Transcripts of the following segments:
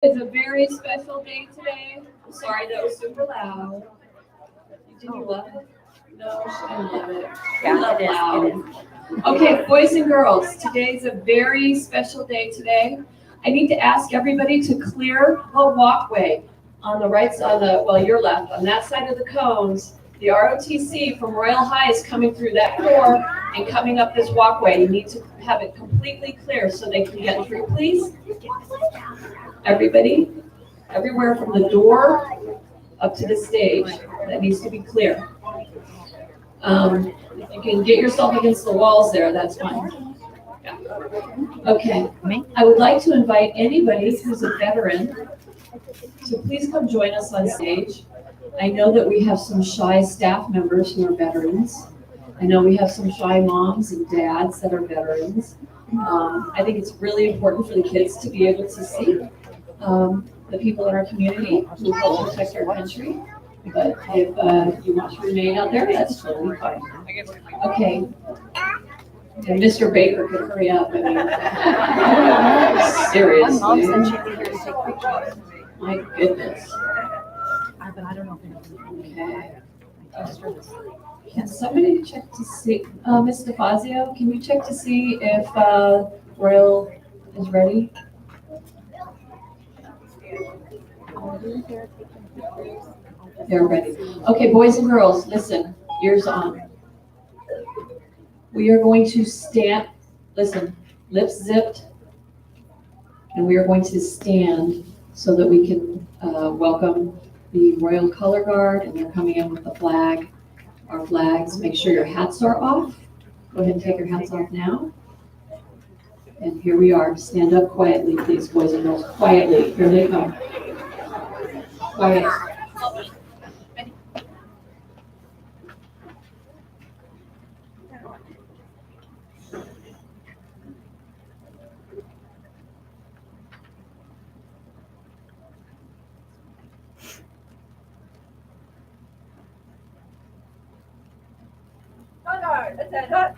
It's a very special day today. I'm sorry that was super loud. Did you love it? No, she didn't love it. Yeah, Love it is. loud. It is. Okay, boys and girls, today's a very special day today. I need to ask everybody to clear the walkway on the right side, well, your left, on that side of the cones. The ROTC from Royal High is coming through that door and coming up this walkway. You need to have it completely clear so they can get through, please. Everybody, everywhere from the door up to the stage, that needs to be clear. If you can get yourself against the walls there, that's fine. Yeah. Okay. I would like to invite anybody who's a veteran to please come join us on stage. I know that we have some shy staff members who are veterans. I know we have some shy moms and dads that are veterans. I think it's really important for the kids to be able to see the people in our community who help protect our country. But if you want to remain out there, that's totally fine. Okay. And Mr. Baker could hurry up. I mean, seriously. My mom said she'd be here to take pictures. My goodness. But I don't know if Okay. I just heard this. Can somebody check to see, Ms. DeFazio, can you check to see if Royal is ready? They're ready. Okay, boys and girls, listen, ears on. We are going to stand, listen, lips zipped, and we are going to stand so that we can welcome the Royal Color Guard, and they're coming in with the flag, our flags. Make sure your hats are off. Go ahead and take your hats off now. And here we are. Stand up quietly, please, boys and girls. Quietly. Here they come. Quiet. Attend.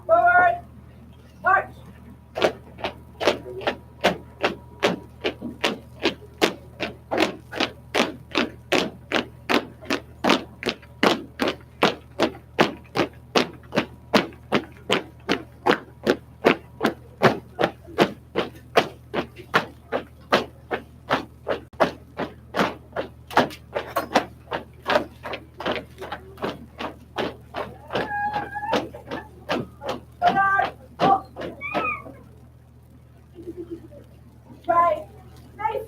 Forward. March. Right. Nice.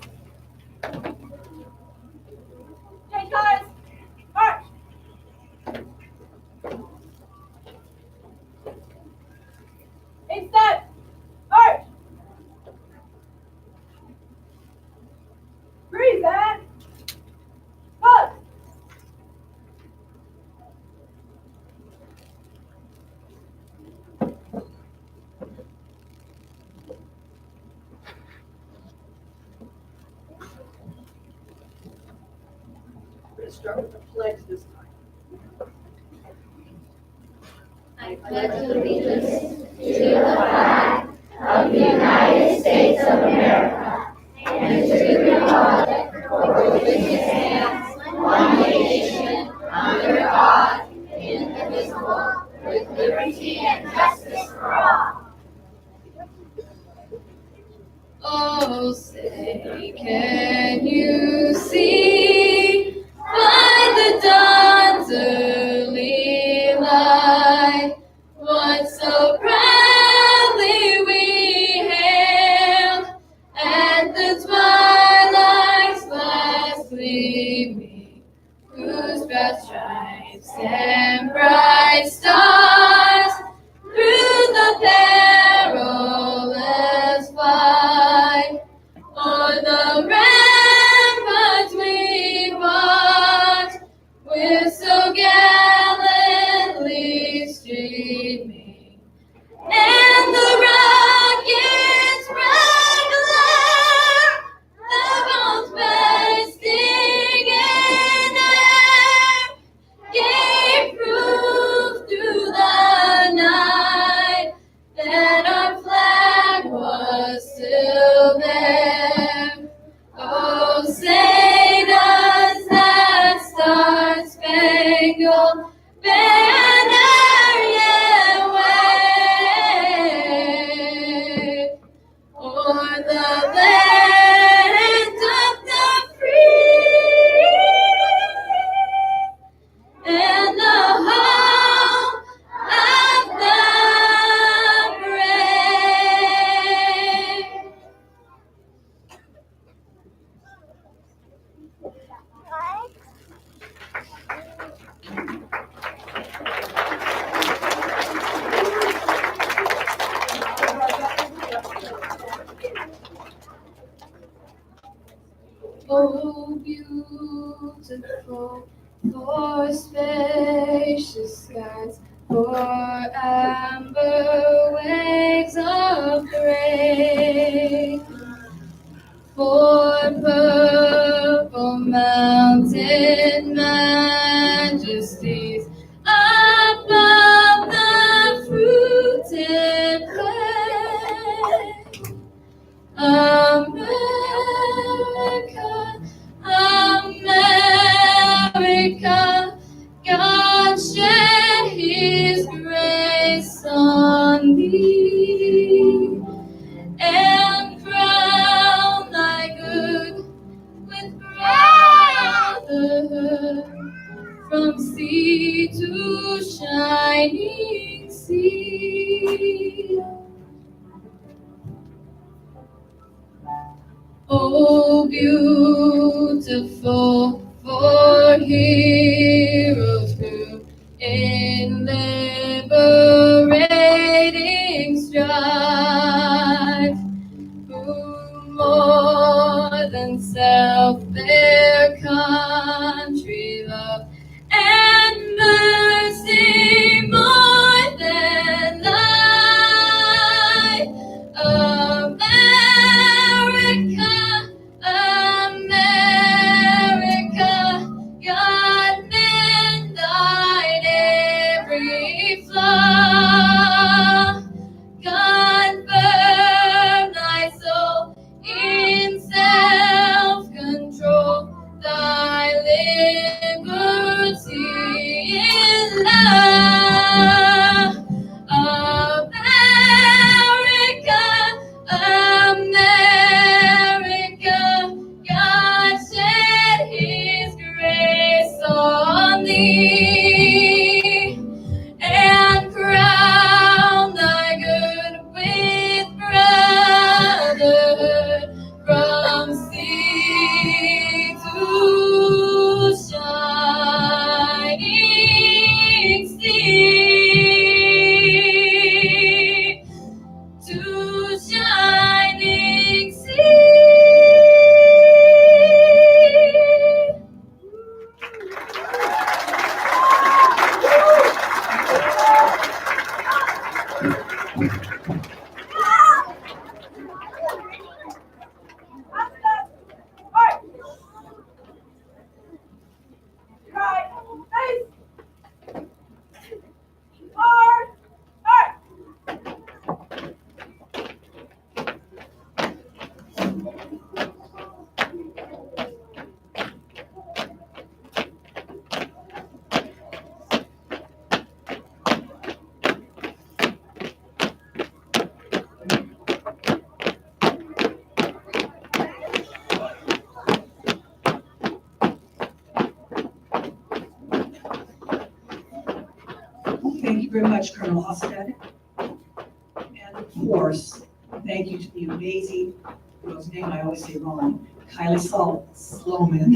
Change colors. March. Instead. March. Breathe, man. Pause. We're going to start with the pledge this time. I pledge allegiance to the flag of the United States of America and to the republic for which it stands, one nation, under God, indivisible, with liberty and justice for all. Oh, say, can you see by the dawn's early light what so proudly we hailed at the twilight's last gleaming, whose broad stripes and bright stars through the perilous fight o'er the ramparts we still there. Oh, say does that star-spangled banner yet wave o'er the land of the free and the home of the brave? Oh, beautiful for spacious skies, for amber waves of gray, for purple mountain majesties above the fruited plain. America, America, God shed His grace on thee and crown thy good with brotherhood from sea to shining sea. Oh, beautiful for heroes who in liberating strife, who more than self their country love and mercy more than life. America, America, God mend thine every flaw. God burn thy soul in self-control, thy liberty in love. America, America, God shed His grace on thee and crown thy good with brotherhood from sea to shining sea, to shining sea. Thank you very much, Colonel Hofstad. And of course, thank you to the amazing, whose name I always say wrong, Kylie Sloman,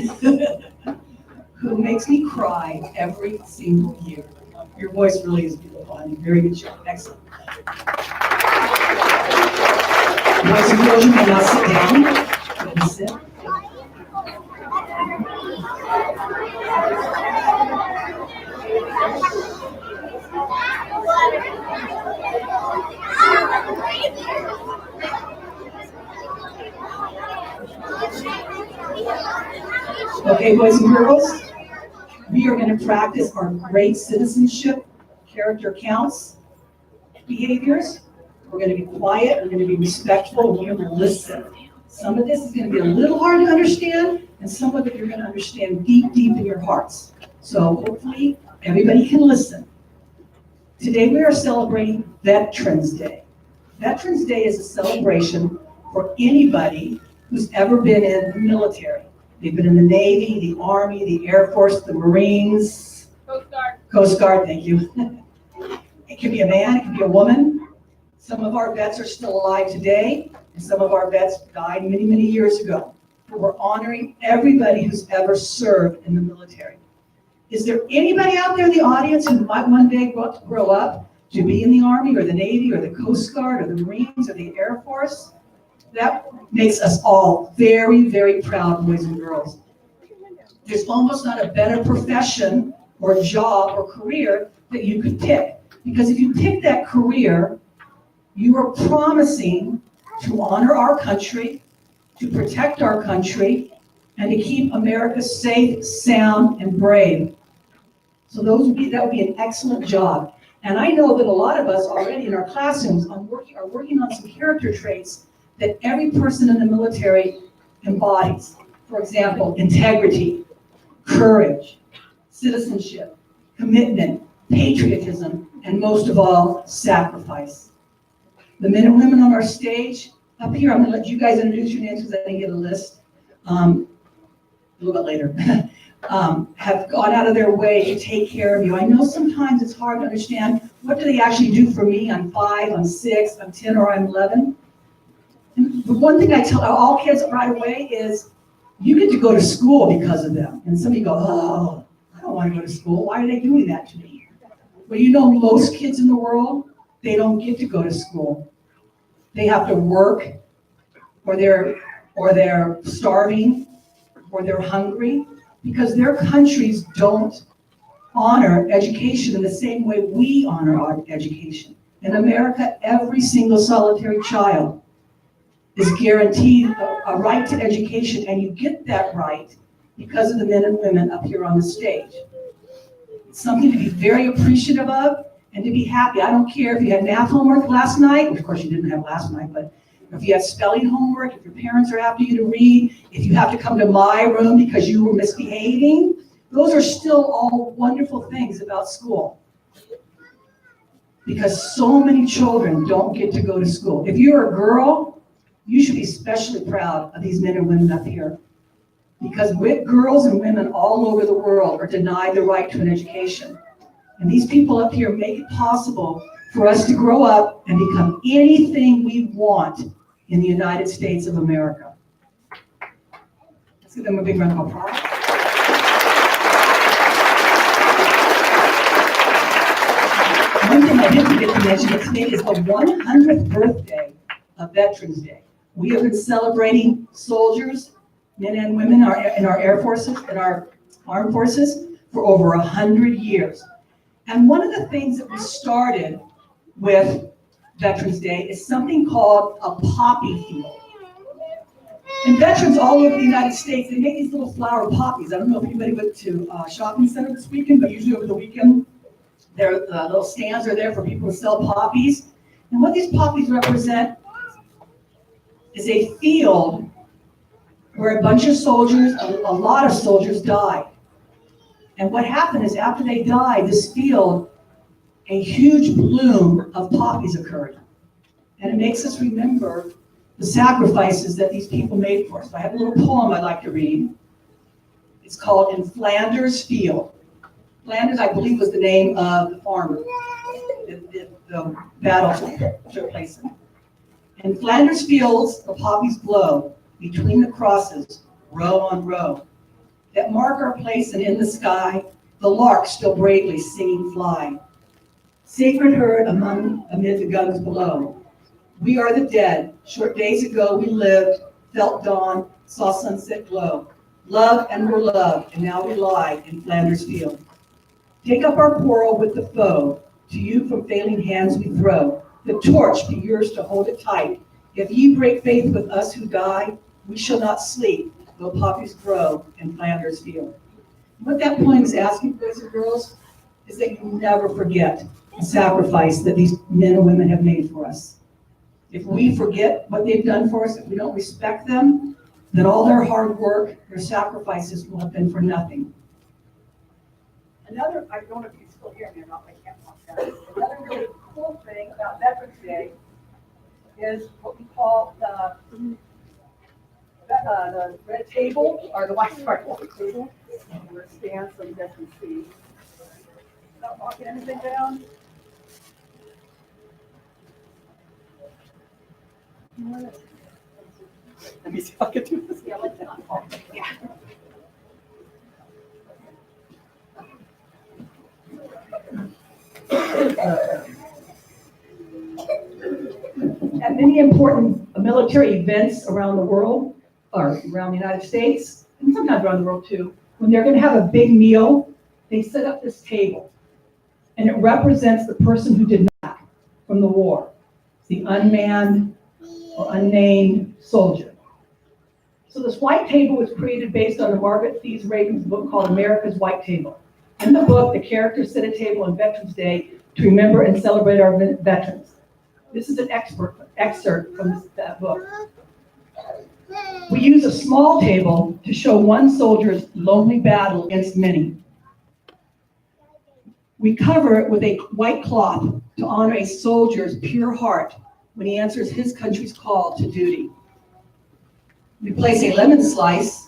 who makes me cry every single year. Your voice really is beautiful. I mean, very good job. Excellent. Boys and girls, you may now sit down. Go and sit. Okay, boys and girls, we are going to practice our great citizenship character counts behaviors. We're gonna be quiet, we're gonna be respectful, and we're gonna listen. Some of this is gonna be a little hard to understand, and some of it you're gonna understand deep, deep in your hearts. So hopefully, everybody can listen. Today we are celebrating Veterans Day. Veterans Day is a celebration for anybody who's ever been in the military. They've been in the Navy, the Army, the Air Force, the Marines. Coast Guard. Coast Guard, thank you. It could be a man, it could be a woman. Some of our vets are still alive today, and some of our vets died many, many years ago. But we're honoring everybody who's ever served in the military. Is there anybody out there in the audience who might one day grow up to be in the Army or the Navy or the Coast Guard or the Marines or the Air Force? That makes us all very, very proud, boys and girls. There's almost not a better profession or job or career that you could pick. Because if you pick that career, you are promising to honor our country, to protect our country, and to keep America safe, sound, and brave. So that would be an excellent job. And I know that a lot of us already in our classrooms are working on some character traits that every person in the military embodies. For example, integrity, courage, citizenship, commitment, patriotism, and most of all, sacrifice. The men and women on our stage, up here, I'm gonna let you guys introduce your names because I didn't get a list a little bit later, have gone out of their way to take care of you. I know sometimes it's hard to understand, what do they actually do for me? I'm 5, I'm 6, I'm 10, or I'm 11. And the one thing I tell all kids right away is, you get to go to school because of them. And some of you go, oh, I don't want to go to school. Why are they doing that to me? Well, you know, most kids in the world, they don't get to go to school. They have to work, or they're starving, or they're hungry, because their countries don't honor education in the same way we honor our education. In America, every single solitary child is guaranteed a right to education, and you get that right because of the men and women up here on the stage. It's something to be very appreciative of and to be happy. I don't care if you had math homework last night, which of course you didn't have last night, but if you had spelling homework, if your parents are after you to read, if you have to come to my room because you were misbehaving, those are still all wonderful things about school. Because so many children don't get to go to school. If you're a girl, you should be especially proud of these men and women up here. Because girls and women all over the world are denied the right to an education. And these people up here make it possible for us to grow up and become anything we want in the United States of America. Let's give them a big round of applause. One thing I didn't get to mention is today is the 100th birthday of Veterans Day. We have been celebrating soldiers, men and women in our air forces, in our armed forces, for over 100 years. And one of the things that we started with Veterans Day is something called a poppy field. And veterans all over the United States, they make these little flower poppies. I don't know if anybody went to a shopping center this weekend, but usually over the weekend, their little stands are there for people to sell poppies. And what these poppies represent is a field where a bunch of soldiers, a lot of soldiers died. And what happened is after they died, this field, a huge bloom of poppies occurred. And it makes us remember the sacrifices that these people made for us. I have a little poem I'd like to read. It's called In Flanders Field. Flanders, I believe, was the name of the farmer the battle took place in. In Flanders fields, the poppies blow between the crosses, row on row, that mark our place, and in the sky, the lark still bravely singing fly. Sacred herd amid the guns below. We are the dead. Short days ago we lived, felt dawn, saw sunset glow. Love and were loved, and now we lie in Flanders field. Take up our quarrel with the foe. To you from failing hands we throw. The torch be yours to hold it tight. If ye break faith with us who die, we shall not sleep, though poppies grow in Flanders field. What that poem is asking, boys and girls, is that you never forget the sacrifice that these men and women have made for us. If we forget what they've done for us, if we don't respect them, then all their hard work, their sacrifices will have been for nothing. Another, I don't know if you still hear me or not, I can't talk that. Another really cool thing about Veterans Day is what we call the red table, or the white table. I'm gonna stand so you guys can see. Not walking anything down. Let me see if I can do this. Yeah, let's not fall. Yeah. At many important military events around the world, or around the United States, and sometimes around the world too, when they're gonna have a big meal, they set up this table. And it represents the person who did not from the war, the unmanned or unnamed soldier. So this white table was created based on the Margaret Thies Reagan's book called America's White Table. In the book, the characters sit at a table on Veterans Day to remember and celebrate our veterans. This is an excerpt from that book. We use a small table to show one soldier's lonely battle against many. We cover it with a white cloth to honor a soldier's pure heart when he answers his country's call to duty. We place a lemon slice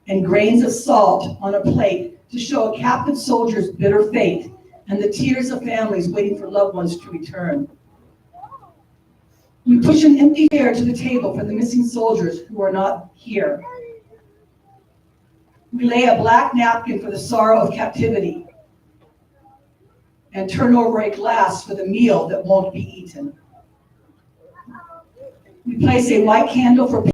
and grains of salt on a plate to show a captive soldier's bitter fate and the tears of families waiting for loved ones to return. We push an empty chair to the table for the missing soldiers who are not here. We lay a black napkin for the sorrow of captivity and turn over a glass for the meal that won't be eaten. We place a white candle for